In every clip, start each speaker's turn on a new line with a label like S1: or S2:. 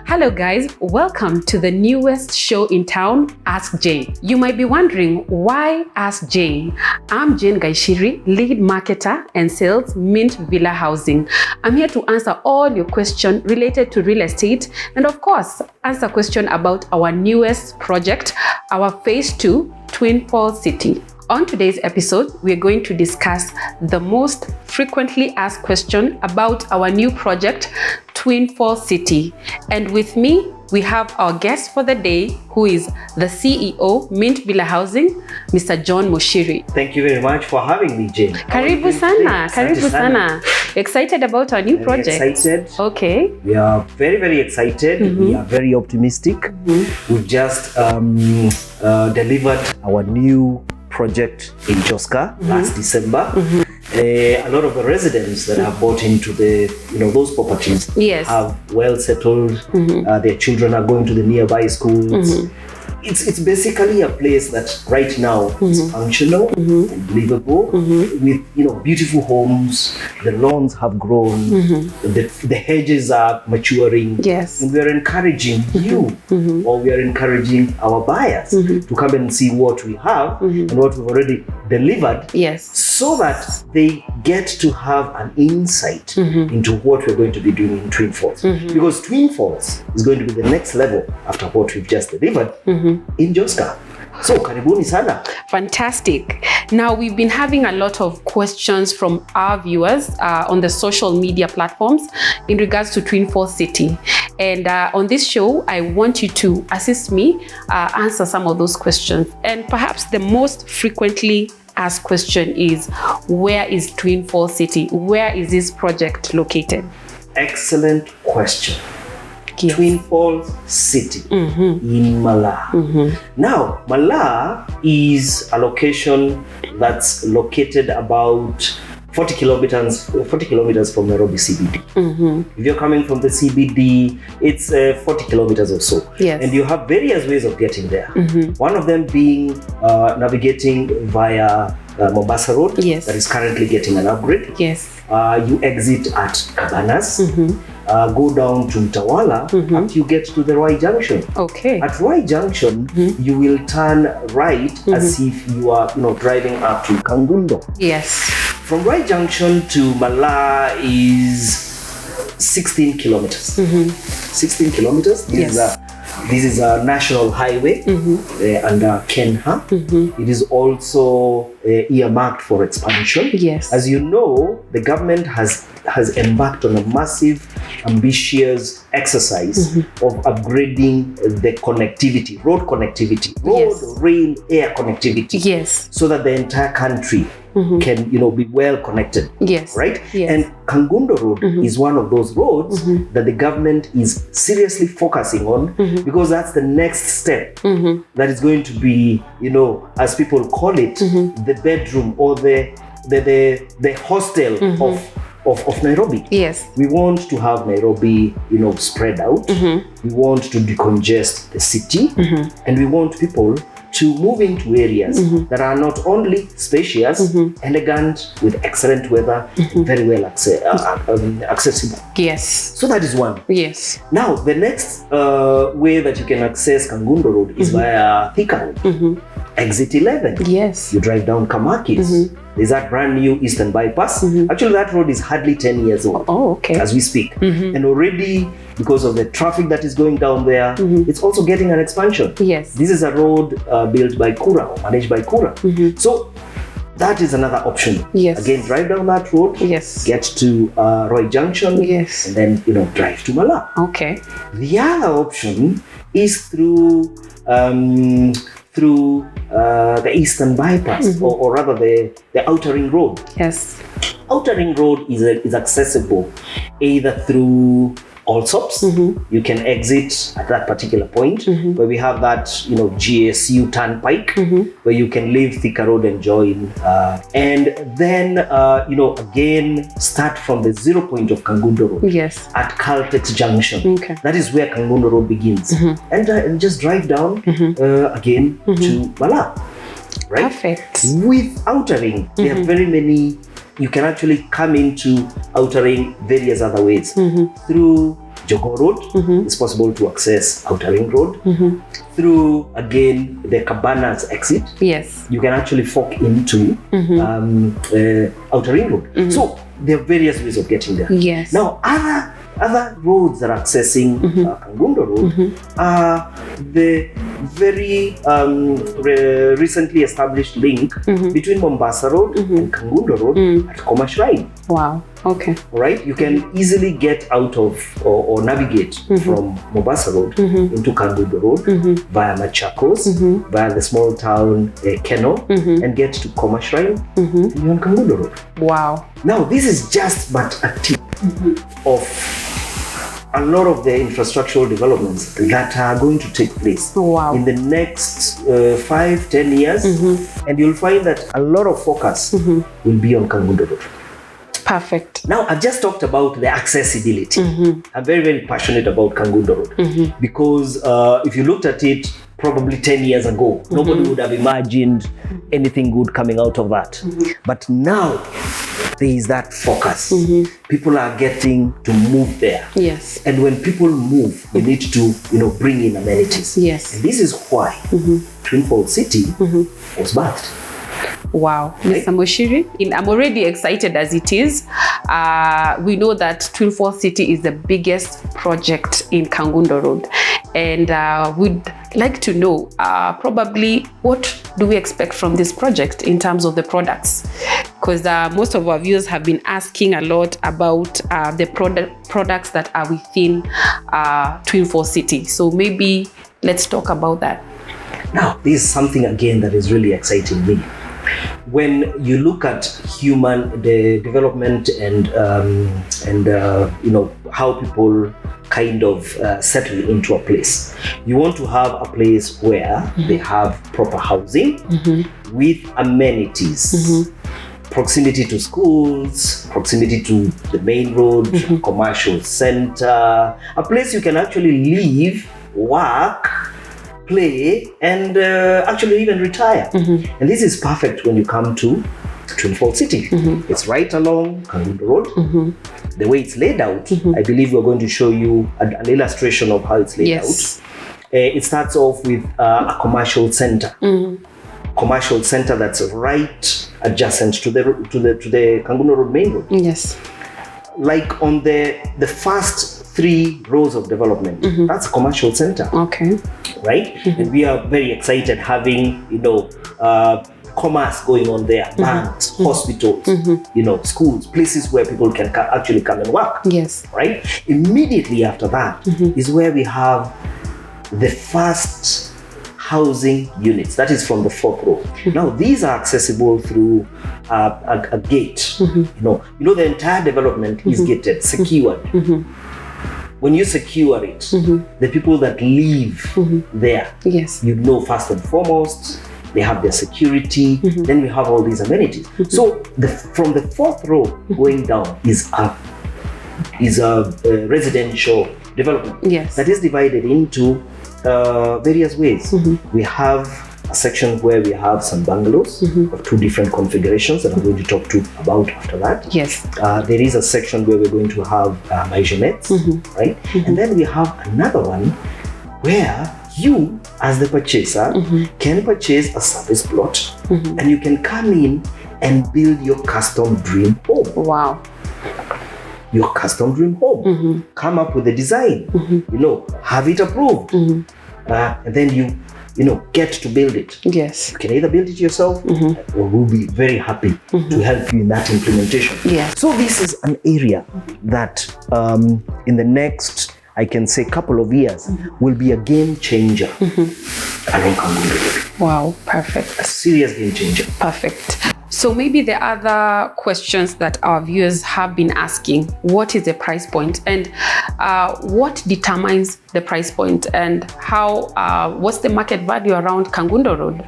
S1: Hello guys, welcome to the newest show in town, Ask Jane. You might be wondering, why Ask Jane? I'm Jane Gaichiri, lead marketer and sales, Mintvillas Housing. I'm here to answer all your questions related to real estate and of course, answer questions about our newest project, our phase 2, Twin Falls City. On today's episode, we're going to discuss the most frequently asked question about our new project, Twin Falls City. And with me, we have our guest for the day, who is the CEO, Mintvillas Housing, Mr. John Moshiri.
S2: Thank you very much for having me, Jane.
S1: Karibu sana. Excited about our new project?
S2: Excited.
S1: Okay.
S2: We are very, very excited. We are very optimistic. We've just delivered our new project in Joska last December. A lot of the residents that have bought into those properties have well settled. Their children are going to the nearby schools. It's basically a place that right now is functional and livable with beautiful homes. The lawns have grown. The hedges are maturing.
S1: Yes.
S2: And we are encouraging you, or we are encouraging our buyers to come and see what we have and what we've already delivered.
S1: Yes.
S2: So that they get to have an insight into what we're going to be doing in Twin Falls. Because Twin Falls is going to be the next level after what we've just delivered in Joska. So, karibuni sana.
S1: Fantastic. Now, we've been having a lot of questions from our viewers on the social media platforms in regards to Twin Falls City. And on this show, I want you to assist me answer some of those questions. And perhaps the most frequently asked question is, where is Twin Falls City? Where is this project located?
S2: Excellent question.
S1: Yes.
S2: Twin Falls City in Malaa. Now, Malaa is a location that's located about 40 kilometers from Nairobi CBD. If you're coming from the CBD, it's 40 kilometers or so.
S1: Yes.
S2: And you have various ways of getting there. One of them being navigating via Mombasa Road, that is currently getting an upgrade.
S1: Yes.
S2: You exit at Cabanas, go down to Utawala until you get to the Rwai Junction.
S1: Okay.
S2: At Rwai Junction, you will turn right as if you are driving up to Kangundo.
S1: Yes.
S2: From Rwai Junction to Malaa is 16 kilometers. 16 kilometers. This is a national highway under Kenha. It is also earmarked for expansion.
S1: Yes.
S2: As you know, the government has embarked on a massive, ambitious exercise of upgrading the connectivity, road connectivity, rail, air connectivity.
S1: Yes.
S2: So that the entire country can be well connected.
S1: Yes.
S2: Right?
S1: Yes.
S2: And Kangundo Road is one of those roads that the government is seriously focusing on because that's the next step that is going to be, as people call it, the bedroom or the hostel of Nairobi.
S1: Yes.
S2: We want to have Nairobi, spread out. We want to decongest the city, and we want people to move into areas that are not only spacious, elegant, with excellent weather, very well accessible.
S1: Yes.
S2: So that is one.
S1: Yes.
S2: Now, the next way that you can access Kangundo Road is via Thika Road. Exit 11.
S1: Yes.
S2: You drive down Kamakis. There's that brand new Eastern Bypass. Actually, that road is hardly 10 years old.
S1: Oh, okay.
S2: As we speak. And already, because of the traffic that is going down there, it's also getting an expansion.
S1: Yes.
S2: This is a road built by Kura, or managed by Kura. So that is another option.
S1: Yes.
S2: Again, drive down that road.
S1: Yes.
S2: Get to Rwai Junction.
S1: Yes.
S2: And then, drive to Malaa.
S1: Okay.
S2: The other option is through the Eastern Bypass, or rather the Outer Ring Road.
S1: Yes.
S2: Outer Ring Road is accessible either through Allsops. You can exit at that particular point where we have that GSU turnpike where you can leave Thika Road and join, and then again start from the 0 point of Kangundo Road.
S1: Yes.
S2: At Caltex Junction.
S1: Okay.
S2: That is where Kangundo Road begins, and just drive down again to Malaa. right?
S1: Perfect.
S2: With outer ring, there are very many. You can actually come into outer ring various other ways. Through Jogo Road, it's possible to access outer ring road. Through, again, the Cabanas exit,
S1: Yes.
S2: you can actually fork into outer ring road. So there are various ways of getting there.
S1: Yes.
S2: Now, other roads that are accessing Kangundo Road are the very recently established link between Mombasa Road and Kangundo Road at Koma Shrine.
S1: Wow. Okay.
S2: All right, you can easily get out of or navigate from Mombasa Road into Kangundo Road via Machakos, via the small town Keno, and get to Koma Shrine and you're on Kangundo Road.
S1: Wow.
S2: Now, this is just but a tip of a lot of the infrastructural developments that are going to take place in the next 5-10 years, and you'll find that a lot of focus will be on Kangundo Road.
S1: Perfect.
S2: Now, I've just talked about the accessibility. I'm very, very passionate about Kangundo Road because if you looked at it probably 10 years ago, nobody would have imagined anything good coming out of that. But now, there is that focus. People are getting to move there.
S1: Yes.
S2: And when people move, they need to, bring in amenities.
S1: Yes.
S2: And this is why Twin Falls City was birthed.
S1: Wow, Mr. Moshiri, I'm already excited as it is. We know that Twin Falls City is the biggest project in Kangundo Road, and we'd like to know probably what do we expect from this project in terms of the products, because most of our viewers have been asking a lot about the products that are within Twin Falls City. So maybe let's talk about that.
S2: Now, this is something again that is really exciting me. When you look at the development and how people kind of settle into a place, you want to have a place where they have proper housing with amenities, proximity to schools, proximity to the main road, commercial center, a place you can actually live, work, play, and actually even retire. And this is perfect when you come to Twin Falls City. It's right along Kangundo Road. The way it's laid out, I believe we're going to show you an illustration of how it's laid out. It starts off with a commercial center. Commercial center that's right adjacent to the Kangundo Road main road.
S1: Yes.
S2: Like on the first 3 rows of development, that's a commercial center.
S1: Okay.
S2: Right? And we are very excited having, commerce going on there, banks, hospitals, schools, places where people can actually come and work.
S1: Yes.
S2: Right? Immediately after that is where we have the first housing units. That is from the 4th row. Now, these are accessible through a gate. The entire development is gated, secured. When you secure it, the people that live there,
S1: yes,
S2: first and foremost, they have their security, then we have all these amenities. So from the 4th row going down is a residential development.
S1: Yes.
S2: That is divided into various ways. We have a section where we have some bungalows of 2 different configurations that I'm going to talk about after that.
S1: Yes.
S2: There is a section where we're going to have maisonettes, right? And then we have another one where you, as the purchaser, can purchase a service plot and you can come in and build your custom dream home.
S1: Wow.
S2: Your custom dream home. Come up with a design, have it approved, and then you get to build it.
S1: Yes.
S2: You can either build it yourself or we'll be very happy to help you in that implementation.
S1: Yeah. So
S2: this is an area that in the next, I can say, couple of years will be a game changer along Kangundo.
S1: Wow, perfect.
S2: A serious game changer.
S1: Perfect. So maybe the other questions that our viewers have been asking, what is the price point and what determines the price point and what's the market value around Kangundo Road?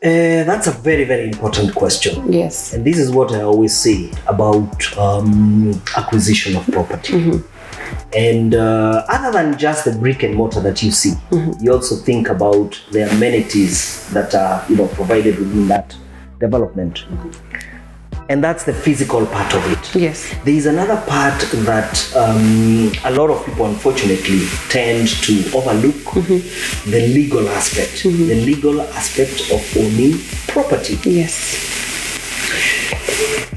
S2: That's a very, very important question.
S1: Yes.
S2: And this is what I always say about acquisition of property. And other than just the brick and mortar that you see, you also think about the amenities that are provided within that development. And that's the physical part of it.
S1: Yes.
S2: There is another part that a lot of people unfortunately tend to overlook, the legal aspect. The legal aspect of owning property.
S1: Yes.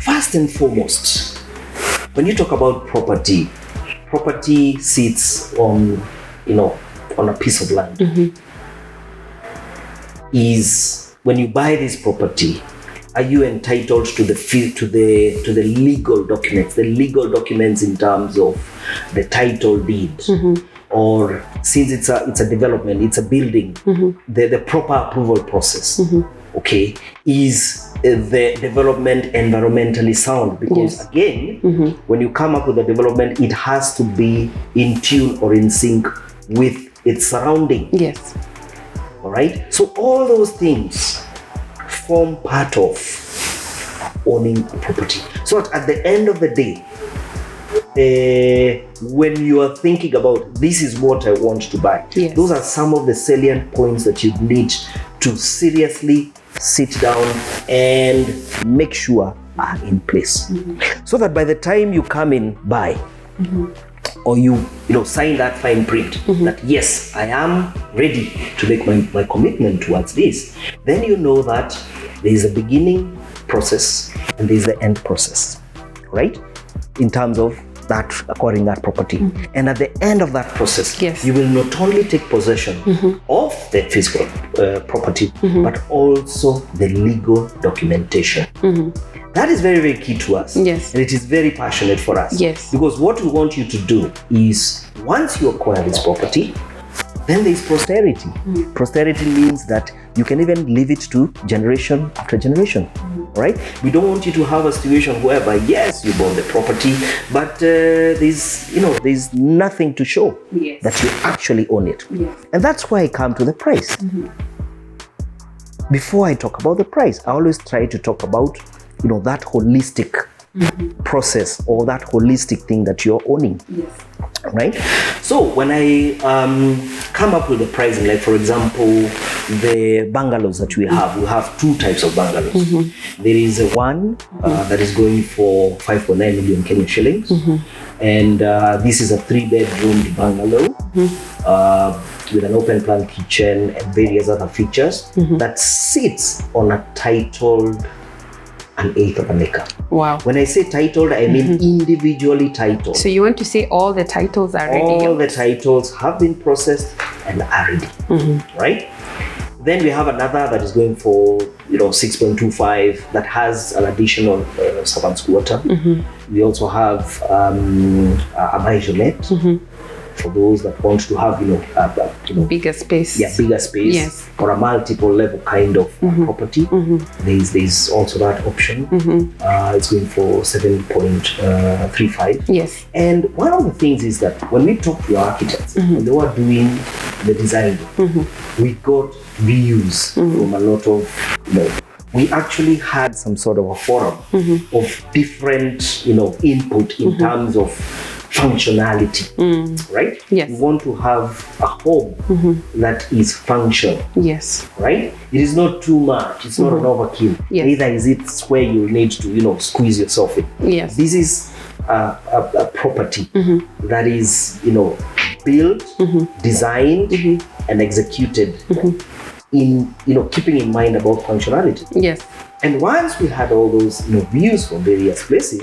S2: First and foremost, when you talk about property sits on a piece of land. Is when you buy this property, are you entitled to the legal documents? The legal documents in terms of the title deed, or since it's a development, it's a building, the proper approval process. Okay, is the development environmentally sound? Because again, when you come up with a development, it has to be in tune or in sync with its surrounding.
S1: Yes.
S2: All right. So all those things form part of owning a property. So at the end of the day, when you are thinking about this is what I want to buy, those are some of the salient points that you need to seriously sit down and make sure are in place, so that by the time you come in buy, or you sign that fine print that yes, I am ready to make my commitment towards this, then you know that there is a beginning process and there is the end process, right? In terms of that acquiring that property. And at the end of that process, you will not only take possession of the physical property, but also the legal documentation. That is very, very key to us.
S1: Yes.
S2: And it is very passionate for us.
S1: Yes.
S2: Because what we want you to do is, once you acquire this property, then there is posterity. Posterity means that you can even leave it to generation after generation, right? We don't want you to have a situation whereby, yes, you bought the property, but there's nothing to show that you actually own it. And that's why I come to the price. Before I talk about the price, I always try to talk about, that holistic process, or that holistic thing that you're owning. Right? So when I come up with the pricing, like for example, the bungalows that we have two types of bungalows. There is one that is going for 5.9 million Kenyan shillings. And this is a 3-bedroom bungalow with an open plan kitchen and various other features that sits on a titled 1/8 of an acre.
S1: Wow.
S2: When I say titled, I mean individually titled.
S1: So you want to say all the titles are ready?
S2: All the titles have been processed and are ready, right? Then we have another that is going for 6.25 that has an additional servants' quarter. We also have a maisonette for those that want to have
S1: bigger space.
S2: Yeah, bigger space.
S1: Yes.
S2: Or a multiple level kind of property. There's also that option. It's going for 7.35.
S1: Yes.
S2: And one of the things is that when we talk to architects, when they were doing the design, we got views from a lot of, we actually had some sort of a forum of different, input in terms of functionality, right?
S1: Yes.
S2: We want to have a home that is functional.
S1: Yes.
S2: Right? It is not too much. It's not an overkill.
S1: Yes.
S2: Neither is it where you need to, squeeze yourself in.
S1: Yes.
S2: This is a property that is, built, designed, and executed in, keeping in mind about functionality.
S1: Yes.
S2: And once we had all those views from various places,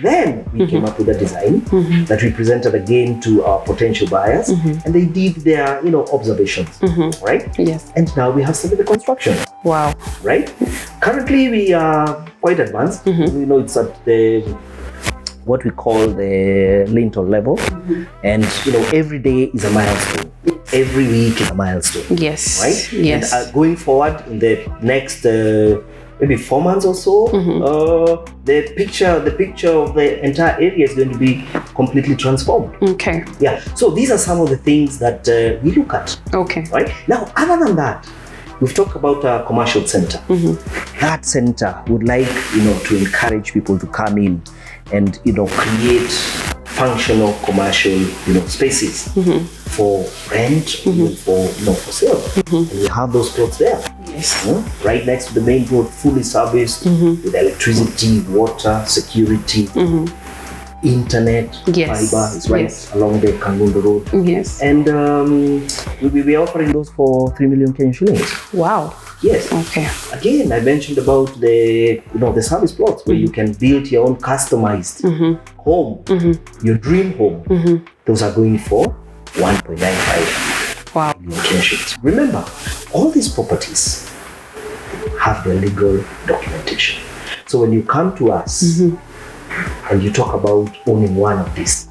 S2: then we came up with a design that we presented again to our potential buyers, and they did their observations, right?
S1: Yes.
S2: And now we have started the construction.
S1: Wow.
S2: Right? Currently we are quite advanced. It's at the what we call the lintel level, and every day is a milestone. Every week is a milestone.
S1: Yes.
S2: Right?
S1: Yes.
S2: And going forward in the next maybe 4 months or so, the picture of the entire area is going to be completely transformed.
S1: Okay.
S2: Yeah. So these are some of the things that we look at.
S1: Okay.
S2: Right? Now, other than that, we've talked about a commercial center. That center would like, to encourage people to come in and, create functional commercial, spaces for rent, even for, for sale. And we have those plots there.
S1: Yes.
S2: Right next to the main road, fully serviced with electricity, water, security, internet, fiber is right along the Kangundo Road.
S1: Yes.
S2: And we are offering those for 3 million Kenyan shillings.
S1: Wow.
S2: Yes.
S1: Okay.
S2: Again, I mentioned about the the service plots where you can build your own customized home, your dream home. Those are going for 1.95
S1: wow.
S2: million Kenyan shillings. Remember, all these properties have their legal documentation. So when you come to us and you talk about owning one of these,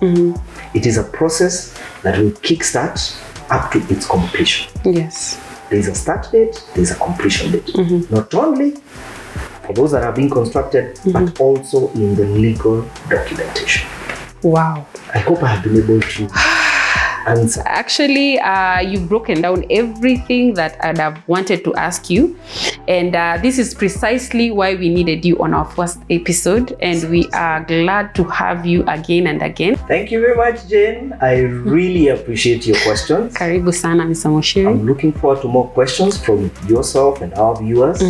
S2: it is a process that will kickstart up to its completion.
S1: Yes.
S2: There's a start date, there's a completion date. Not only for those that are being constructed, but also in the legal documentation.
S1: Wow.
S2: I hope I have been able to answer.
S1: Actually, you've broken down everything that I'd have wanted to ask you. And this is precisely why we needed you on our first episode. And we are glad to have you again and again.
S2: Thank you very much, Jane. I really appreciate your questions.
S1: Karibu sana, Mr. Moshiri.
S2: I'm looking forward to more questions from yourself and our viewers.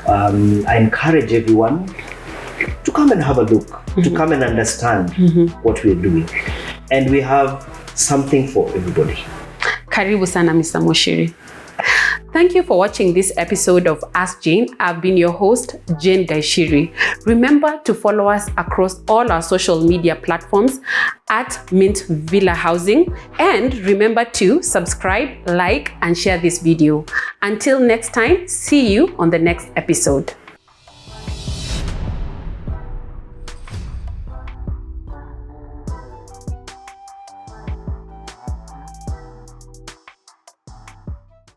S2: I encourage everyone to come and have a look, to come and understand what we're doing. And we have something for everybody.
S1: Karibu sana, Mr. Moshiri. Thank you for watching this episode of Ask Jane. I've been your host, Jane Gaichiri. Remember to follow us across all our social media platforms at Mintvillas Housing. And remember to subscribe, like, and share this video. Until next time, see you on the next episode.